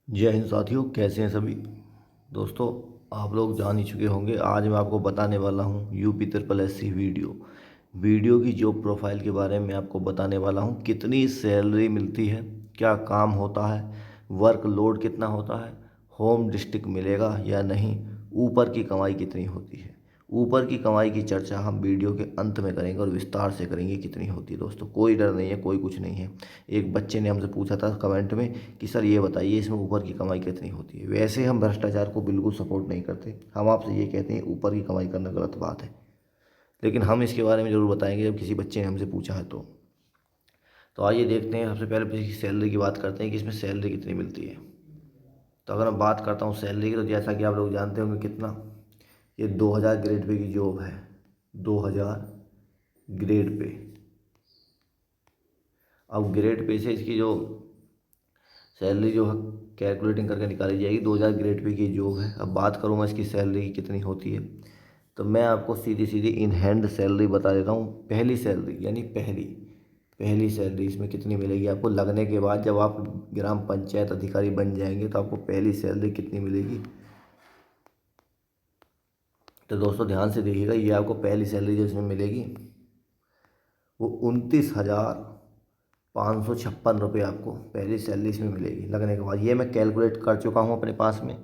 जय हिंद साथियों, कैसे हैं सभी दोस्तों। आप लोग जान ही चुके होंगे। आज मैं आपको बताने वाला हूं यूपी ट्रिपल एससी वीडियो की जॉब प्रोफाइल के बारे में आपको बताने वाला हूं। कितनी सैलरी मिलती है, क्या काम होता है, वर्क लोड कितना होता है, होम डिस्ट्रिक्ट मिलेगा या नहीं, ऊपर की कमाई कितनी होती है। ऊपर की कमाई की चर्चा हम वीडियो के अंत में करेंगे और विस्तार से करेंगे कितनी होती है। दोस्तों कोई डर नहीं है, कोई कुछ नहीं है। एक बच्चे ने हमसे पूछा था कमेंट में कि सर ये बताइए इसमें ऊपर की कमाई कितनी होती है। वैसे हम भ्रष्टाचार को बिल्कुल सपोर्ट नहीं करते। हम आपसे ये कहते हैं ऊपर की कमाई करना गलत बात है, लेकिन हम इसके बारे में ज़रूर बताएंगे जब किसी बच्चे ने हमसे पूछा है तो आइए देखते हैं। सबसे पहले इसकी सैलरी की बात करते हैं कि इसमें सैलरी कितनी मिलती है। तो अगर मैं बात करता हूँ सैलरी की, तो जैसा कि आप लोग जानते होंगे कितना, ये 2000 ग्रेड पे की जॉब है। 2000 ग्रेड पे। अब ग्रेड पे से इसकी जो सैलरी जो है कैलकुलेटिंग करके निकाली जाएगी। 2000 ग्रेड पे की जॉब है। अब बात करूँ मैं इसकी सैलरी कितनी होती है, तो मैं आपको सीधी सीधी इन हैंड सैलरी बता देता हूँ। पहली सैलरी यानी पहली पहली सैलरी इसमें कितनी मिलेगी आपको लगने के बाद, जब आप ग्राम पंचायत अधिकारी बन जाएंगे तो आपको पहली सैलरी कितनी मिलेगी। तो दोस्तों ध्यान से देखिएगा, ये आपको पहली सैलरी जो इसमें मिलेगी वो 29,556 रुपये आपको पहली सैलरी इसमें मिलेगी लगने के बाद। ये मैं कैलकुलेट कर चुका हूँ अपने पास में।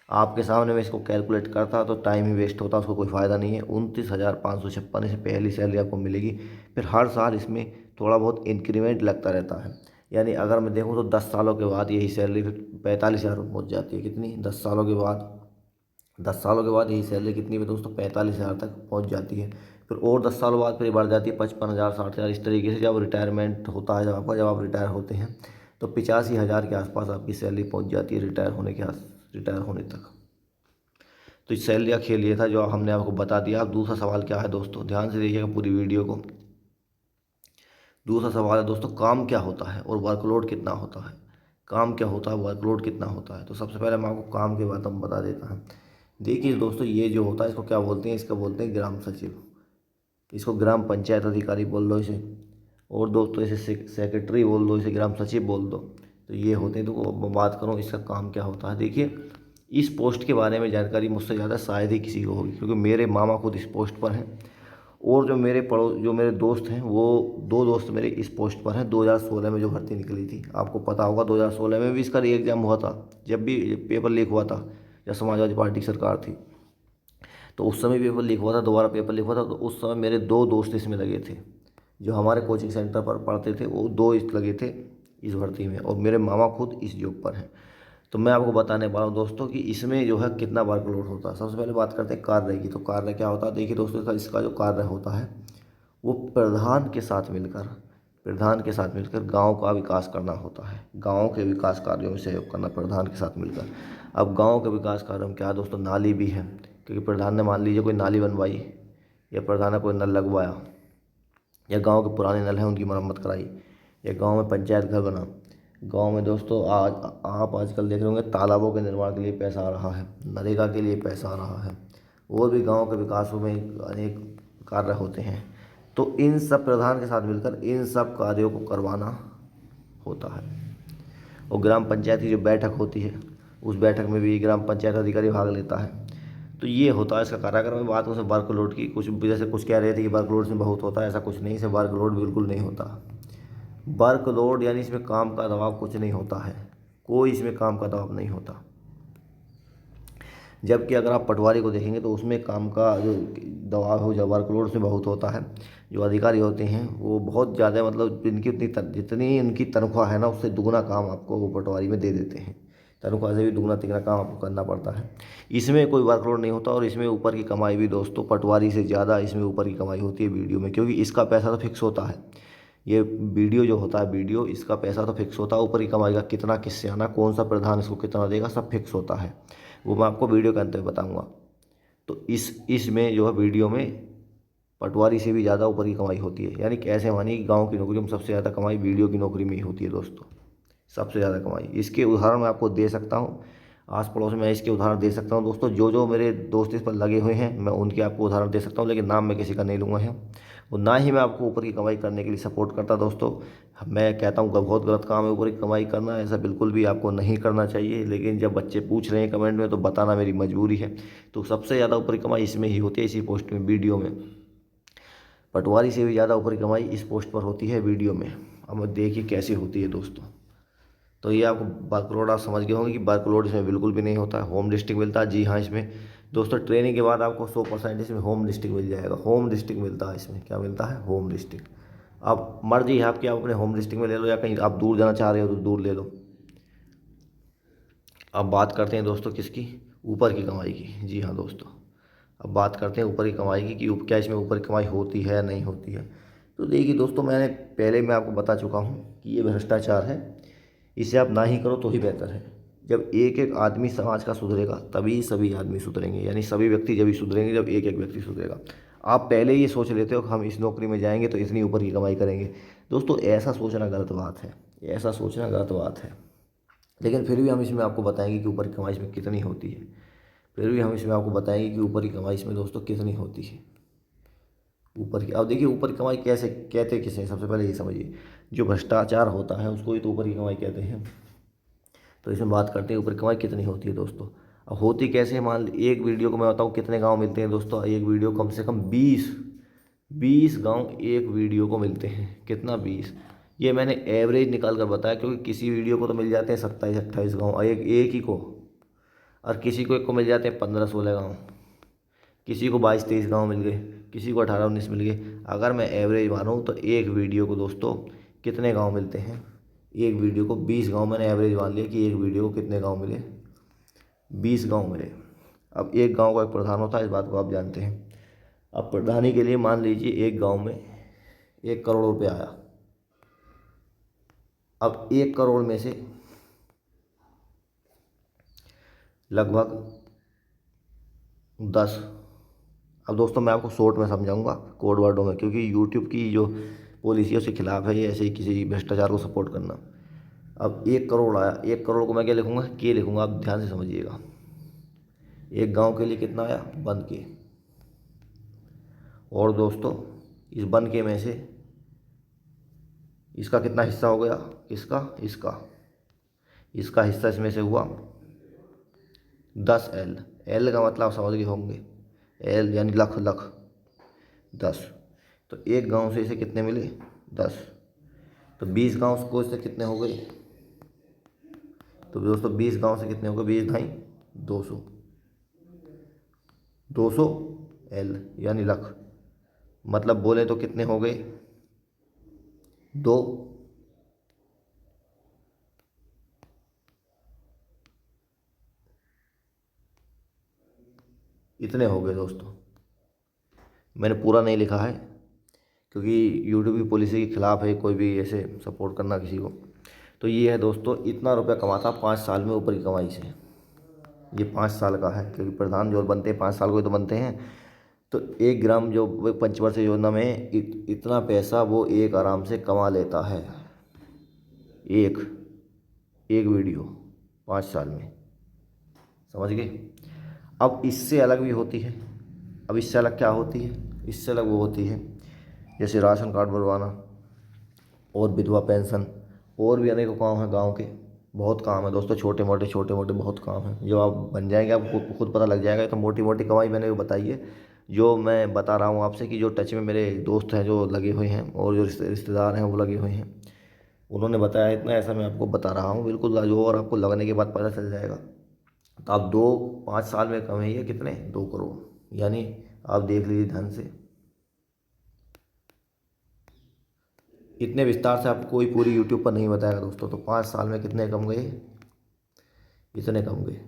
आपके सामने मैं इसको कैलकुलेट करता तो टाइम ही वेस्ट होता, उसको कोई फ़ायदा नहीं है। 29,556 इसे पहली सैलरी आपको मिलेगी। फिर हर साल इसमें थोड़ा बहुत इंक्रीमेंट लगता रहता है। यानी अगर मैं देखूँ तो 10 सालों के बाद यही सैलरी फिर 45,000 पहुँच जाती है। कितनी? 10 सालों के बाद। 10 सालों के बाद यही सैलरी कितनी है दोस्तों? 45,000 तक पहुंच जाती है। फिर और 10 सालों बाद फिर बढ़ जाती है 55,000, 60,000। इस तरीके से जब रिटायरमेंट होता है, जब आप रिटायर होते हैं तो 85,000 के आसपास आपकी सैलरी पहुंच जाती है रिटायर होने तक। तो इस सैलरी का खेल ये था जो हमने आपको बता दिया। अब दूसरा सवाल क्या है दोस्तों, ध्यान से देखिएगा पूरी वीडियो को। दूसरा सवाल है दोस्तों, काम क्या होता है और वर्कलोड कितना होता है। काम क्या होता है, वर्कलोड कितना होता है। तो सबसे पहले मैं आपको काम के बारे में बता देता हूँ। देखिए दोस्तों, ये जो होता है इसको क्या बोलते हैं? इसको बोलते हैं ग्राम सचिव। इसको ग्राम पंचायत अधिकारी बोल दो इसे, और दोस्तों इसे सेक्रेटरी बोल दो, इसे ग्राम सचिव बोल दो। तो ये होते हैं। तो मैं बात करूँ इसका काम क्या होता है। देखिए, इस पोस्ट के बारे में जानकारी मुझसे ज़्यादा शायद ही किसी को होगी, क्योंकि मेरे मामा खुद इस पोस्ट पर हैं। और जो मेरे दोस्त हैं, वो दो दोस्त मेरे इस पोस्ट पर हैं। 2016 में जो भर्ती निकली थी, आपको पता होगा 2016 में भी इसका री एग्ज़ाम हुआ था। जब भी पेपर लीक हुआ था, जब समाजवादी पार्टी की सरकार थी, तो उस समय पेपर लीक हुआ था, दोबारा पेपर लीक हुआ था। तो उस समय मेरे दो दोस्त इसमें लगे थे। जो हमारे कोचिंग सेंटर पर पढ़ते थे, वो दो लगे थे इस भर्ती में, और मेरे मामा खुद इस जॉब पर हैं। तो मैं आपको बताने वाला हूँ दोस्तों कि इसमें जो है कितना वर्कलोड होता है। सबसे पहले बात करते हैं कार्य की। तो कार्य क्या होता है? देखिए दोस्तों, इसका जो कार्य होता है वो प्रधान के साथ मिलकर गांव का विकास करना होता है। गांव के विकास कार्यों में सहयोग करना प्रधान के साथ मिलकर। अब गांव के विकास कार्यों में क्या है दोस्तों? नाली भी है, क्योंकि प्रधान ने मान लीजिए कोई नाली बनवाई, या प्रधान ने कोई नल लगवाया, या गांव के पुराने नल हैं उनकी मरम्मत कराई, या गांव में पंचायत घर बना। गांव में दोस्तों आज आप आजकल देख रहे होंगे तालाबों के निर्माण के लिए पैसा आ रहा है, नरेगा के लिए पैसा आ रहा है, और भी गांव के विकास में अनेक कार्य होते हैं। तो इन सब प्रधान के साथ मिलकर इन सब कार्यों को करवाना होता है। और ग्राम पंचायत की जो बैठक होती है, उस बैठक में भी ग्राम पंचायत अधिकारी भाग लेता है। तो ये होता है इसका कार्य। अगर मैं बात करूँ वर्कलोड की, कुछ जैसे कुछ कह रहे थे कि वर्कलोड इसमें बहुत होता है, ऐसा कुछ नहीं। इसे वर्कलोड बिल्कुल नहीं होता। वर्कलोड यानी इसमें काम का दबाव कुछ नहीं होता है, कोई इसमें काम का दबाव नहीं होता। जबकि अगर आप पटवारी को देखेंगे तो उसमें काम का जो दबाव हो, जो वर्कलोड से बहुत होता है। जो अधिकारी होते हैं वो बहुत ज़्यादा, मतलब जितनी उनकी तनख्वाह है ना, उससे दुगना काम आपको वो पटवारी में दे देते हैं। तनख्वाह से भी दुगना तिगना काम आपको करना पड़ता है। इसमें कोई वर्कलोड नहीं होता, और इसमें ऊपर की कमाई भी दोस्तों पटवारी से ज़्यादा इसमें ऊपर की कमाई होती है वीडियो में, क्योंकि इसका पैसा तो फिक्स होता है। ये वीडियो जो होता है, वीडियो इसका पैसा तो फिक्स होता है। ऊपर की कमाई का कितना किससे आना, कौन सा प्रधान इसको कितना देगा, सब फिक्स होता है। वो मैं आपको वीडियो के अंत में बताऊंगा। तो इसमें जो है वीडियो में पटवारी से भी ज़्यादा ऊपर की कमाई होती है। यानी कैसे मानिए कि गाँव की नौकरी में सबसे ज़्यादा कमाई वीडियो की नौकरी में ही होती है दोस्तों, सबसे ज़्यादा कमाई। इसके उदाहरण मैं आपको दे सकता हूँ, आस पड़ोस में मैं इसके उदाहरण दे सकता हूँ दोस्तों। जो जो मेरे दोस्त इस पर लगे हुए हैं, मैं उनके आपको उदाहरण दे सकता हूँ, लेकिन नाम मैं किसी का नहीं लूँगा है। और ना ही मैं आपको ऊपर की कमाई करने के लिए सपोर्ट करता दोस्तों। मैं कहता हूँ बहुत गलत काम है ऊपर की कमाई करना, ऐसा बिल्कुल भी आपको नहीं करना चाहिए। लेकिन जब बच्चे पूछ रहे हैं कमेंट में तो बताना मेरी मजबूरी है। तो सबसे ज़्यादा ऊपर की कमाई इसमें ही होती है, इसी पोस्ट में, वीडियो में। पटवारी से भी ज़्यादा ऊपर की कमाई इस पोस्ट पर होती है, वीडियो में। अब देखिए कैसी होती है दोस्तों। तो ये आपको वर्कलोड आप समझ गए होंगे कि वर्कलोड इसमें बिल्कुल भी नहीं होता है। होम डिस्ट्रिक्ट मिलता है, जी हाँ। इसमें दोस्तों ट्रेनिंग के बाद आपको 100% इसमें होम डिस्ट्रिक्ट मिल जाएगा। होम डिस्ट्रिक्ट मिलता है इसमें, क्या मिलता है? Home district. आप मर्जी है आपकी, आप अपने होम डिस्ट्रिक्ट में ले लो या कहीं आप दूर जाना चाह रहे हो तो दूर ले लो। अब बात करते हैं दोस्तों किसकी? ऊपर की कमाई की। जी हाँ दोस्तों, अब बात करते हैं ऊपर की कमाई की कि क्या इसमें ऊपर की कमाई होती है या नहीं होती है। तो देखिए दोस्तों, मैं आपको बता चुका हूँ कि ये भ्रष्टाचार है, इसे आप ना ही करो तो ही बेहतर है। जब एक एक आदमी समाज का सुधरेगा तभी सभी आदमी सुधरेंगे, यानी सभी व्यक्ति जब ही सुधरेंगे जब एक एक व्यक्ति सुधरेगा। आप पहले ये सोच लेते हो कि हम इस नौकरी में जाएंगे तो इतनी ऊपर की कमाई करेंगे। दोस्तों ऐसा सोचना गलत बात है, ऐसा सोचना गलत बात है। लेकिन फिर भी हम इसमें आपको बताएंगे कि ऊपर की कमाई इसमें कितनी होती है। फिर भी हम इसमें आपको बताएंगे कि ऊपर की कमाई इसमें दोस्तों कितनी होती है। ऊपर की, अब देखिए ऊपर की कमाई कैसे कहते किसे हैं, सबसे पहले ये समझिए। जो भ्रष्टाचार होता है उसको ही तो ऊपर की कमाई कहते हैं। तो इसमें बात करते हैं ऊपर की कमाई कितनी होती है दोस्तों। अब होती कैसे है, मान ली एक वीडियो को मैं बताऊँ कितने गांव मिलते हैं दोस्तों। एक वीडियो कम से कम 20 गांव एक वीडियो को मिलते हैं। कितना? 20। ये मैंने एवरेज निकाल कर बताया, क्योंकि किसी वीडियो को तो मिल जाते हैं 27-28 गाँव एक एक ही को, और किसी को एक को मिल जाते हैं 15-16 गाँव, किसी को 22-23 गाँव मिल गए, किसी को 18-19 मिल गए। अगर मैं एवरेज मानूँ तो एक वीडियो को दोस्तों कितने गांव मिलते हैं? एक वीडियो को 20 गांव, मैंने एवरेज मान लिया कि एक वीडियो को कितने गांव मिले? 20 गांव मिले। अब एक गांव का एक प्रधान होता है, इस बात को आप जानते हैं। अब प्रधानी के लिए मान लीजिए एक गांव में 1 करोड़ रुपये आया। अब 1 करोड़ में से लगभग 10, अब दोस्तों मैं आपको शॉर्ट में समझाऊंगा कोड वर्डों में, क्योंकि यूट्यूब की जो पॉलिसी है उसके खिलाफ है ये ऐसे ही किसी भ्रष्टाचार को सपोर्ट करना। अब 1 करोड़ आया, 1 करोड़ को मैं क्या लिखूंगा? के लिखूंगा, आप ध्यान से समझिएगा। एक गांव के लिए कितना आया? 1 के। और दोस्तों इस 1 के में से इसका कितना हिस्सा हो गया? इसका हिस्सा इसमें से हुआ 10L। एल का मतलब आप समझ गए होंगे, एल यानी लख, 10। तो एक गांव से इसे कितने मिले? 10। तो 20 गांव को इससे कितने हो गए? तो दोस्तों 20 गांव से कितने हो गए? 20 ढाई 200, 200L यानी लख। मतलब बोले तो कितने हो गए? 2। इतने हो गए दोस्तों। मैंने पूरा नहीं लिखा है क्योंकि यूट्यूब की पॉलिसी के खिलाफ है कोई भी ऐसे सपोर्ट करना किसी को। तो ये है दोस्तों, इतना रुपया कमाता 5 साल में ऊपर की कमाई से। ये 5 साल का है, क्योंकि प्रधान जो बनते हैं 5 साल को ही तो बनते हैं। तो 1 ग्राम जो वो पंचवर्षीय योजना में इतना पैसा वो एक आराम से कमा लेता है। एक एक वीडियो 5 साल में, समझ गए? अब इससे अलग भी होती है। अब इससे अलग क्या होती है? इससे अलग वो होती है जैसे राशन कार्ड बनवाना और विधवा पेंशन, और भी अनेकों काम हैं गांव के। बहुत काम है दोस्तों, छोटे मोटे बहुत काम है। जब आप बन जाएंगे आपको खुद पता लग जाएगा। ये तो मोटी मोटी कमाई मैंने वो बताई है, जो मैं बता रहा हूँ आपसे, कि जो टच में मेरे दोस्त हैं जो लगे हुए हैं और जो रिश्तेदार हैं वो लगे हुए हैं, उन्होंने बताया इतना, ऐसा मैं आपको बता रहा हूँ बिल्कुल जो, और आपको लगने के बाद पता चल जाएगा। तो आप 5 साल में कमाइए कितने? 2 करोड़। यानी आप देख लीजिए ध्यान से, इतने विस्तार से आपको कोई पूरी यूट्यूब पर नहीं बताएगा दोस्तों। तो 5 साल में कितने कम गए? इतने कम गए।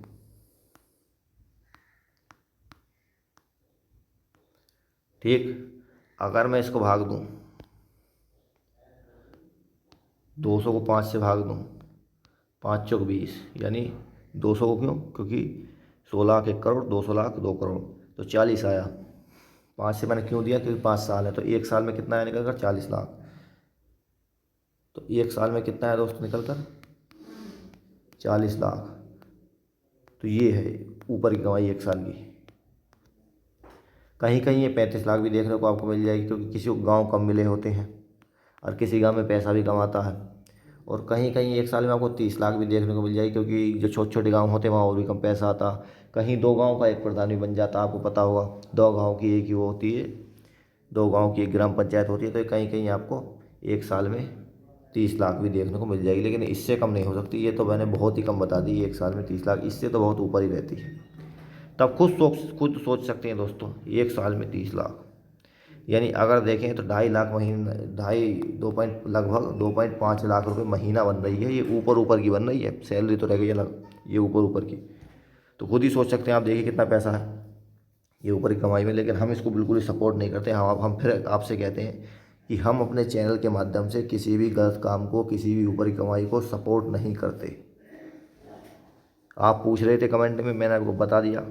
ठीक। अगर मैं इसको भाग दूं, 200 को 5 से भाग दूं, 5 चौक 20, यानी 200 को क्यों? क्योंकि 100 लाख 1 करोड़, 200 लाख 2 करोड़, तो 40 आया। 5 से मैंने क्यों दिया? क्योंकि 5 साल है। तो एक साल में कितना आया निकल कर? 40 लाख। तो एक साल में कितना है दोस्तों निकल कर? 40 लाख। तो ये है ऊपर की कमाई एक साल की। कहीं कहीं ये 35 लाख भी देखने को आपको मिल जाएगी, क्योंकि किसी को गाँव कम मिले होते हैं और किसी गाँव में पैसा भी कम आता है। और कहीं कहीं एक साल में आपको 30 लाख भी देखने को मिल जाएगी, क्योंकि जो छोटे छोटे गाँव होते हैं वहाँ और भी कम पैसा आता। कहीं 2 गाँव का एक प्रधान भी बन जाता, आपको पता होगा 2 गाँव की एक ही वो होती है, 2 गाँव की एक ग्राम पंचायत होती है। तो कहीं कहीं आपको एक साल में 30 लाख भी देखने को मिल जाएगी, लेकिन इससे कम नहीं हो सकती। ये तो मैंने बहुत ही कम बता दी, एक साल में 30 लाख, इससे तो बहुत ऊपर ही रहती है। तब खुद सोच सकते हैं दोस्तों, एक साल में 30 लाख, यानी अगर देखें तो 2.5 लाख महीना, ढाई दो पॉइंट लगभग 2.5 लाख रुपए महीना बन रही है। ये ऊपर ऊपर की बन रही है, सैलरी तो रह गई अलग, ये ऊपर ऊपर की। तो खुद ही सोच सकते हैं आप, देखिए कितना पैसा है ये ऊपर की कमाई में। लेकिन हम इसको बिल्कुल ही सपोर्ट नहीं करते। हम फिर आपसे कहते हैं कि हम अपने चैनल के माध्यम से किसी भी गलत काम को, किसी भी ऊपर की कमाई को सपोर्ट नहीं करते। आप पूछ रहे थे कमेंट में, मैंने आपको बता दिया।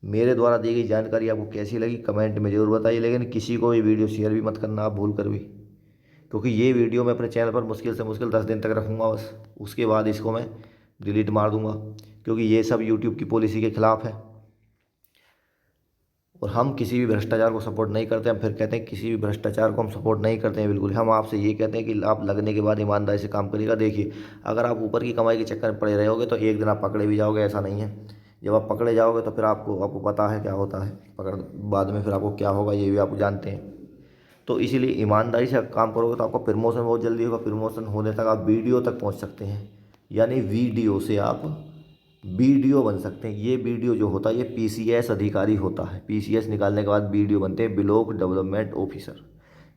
मेरे द्वारा दी गई जानकारी आपको कैसी लगी कमेंट में ज़रूर बताइए, लेकिन किसी को ये वीडियो शेयर भी मत करना आप भूल कर भी, क्योंकि ये वीडियो मैं अपने चैनल पर मुश्किल से मुश्किल 10 दिन तक रखूँगा बस, उसके बाद इसको मैं डिलीट मार दूँगा, क्योंकि ये सब यूट्यूब की पॉलिसी के ख़िलाफ़ है। और हम किसी भी भ्रष्टाचार को सपोर्ट नहीं करते। हम फिर कहते हैं किसी भी भ्रष्टाचार को हम सपोर्ट नहीं करते हैं, बिल्कुल। हम आपसे ये कहते हैं कि आप लगने के बाद ईमानदारी से काम करिएगा। देखिए, अगर आप ऊपर की कमाई के चक्कर में पड़े रहोगे तो एक दिन आप पकड़े भी जाओगे, ऐसा नहीं है। जब आप पकड़े जाओगे तो फिर आपको पता है क्या होता है, पकड़ बाद में फिर आपको क्या होगा ये भी आप जानते हैं। तो इसीलिए ईमानदारी से काम करोगे तो आपका प्रमोशन बहुत जल्दी होगा। प्रमोशन होने तक आप वीडियो तक पहुंच सकते हैं, यानी वीडियो से आप वीडियो बन सकते हैं। ये वीडियो जो होता है ये पीसीएस अधिकारी होता है, पीसीएस निकालने के बाद वीडियो बनते हैं, ब्लॉक डेवलपमेंट ऑफिसर।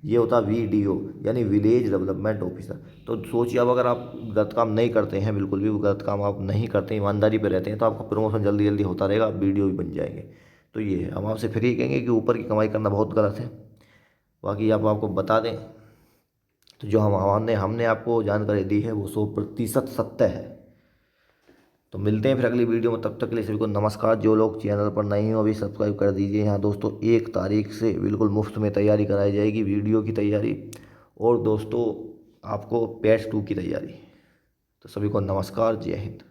ये होता है वीडियो, यानी विलेज डेवलपमेंट ऑफिसर। तो सोचिए, अब अगर आप गलत काम नहीं करते हैं, बिल्कुल भी गलत काम आप नहीं करते, ईमानदारी पे रहते हैं, तो आपका प्रमोशन जल्दी जल्दी होता रहेगा, आप वीडियो भी बन जाएंगे। तो ये है, हम आपसे फिर ही कहेंगे कि ऊपर की कमाई करना बहुत गलत है। बाकी आप आपको बता दें तो जो हमने आपको जानकारी दी है वो 100% सत्य है। तो मिलते हैं फिर अगली वीडियो में, तब तक के लिए सभी को नमस्कार। जो लोग चैनल पर नहीं हो अभी सब्सक्राइब कर दीजिए। यहाँ दोस्तों 1 तारीख से बिल्कुल मुफ्त में तैयारी कराई जाएगी, वीडियो की तैयारी और दोस्तों आपको बैच 2 की तैयारी। तो सभी को नमस्कार, जय हिंद।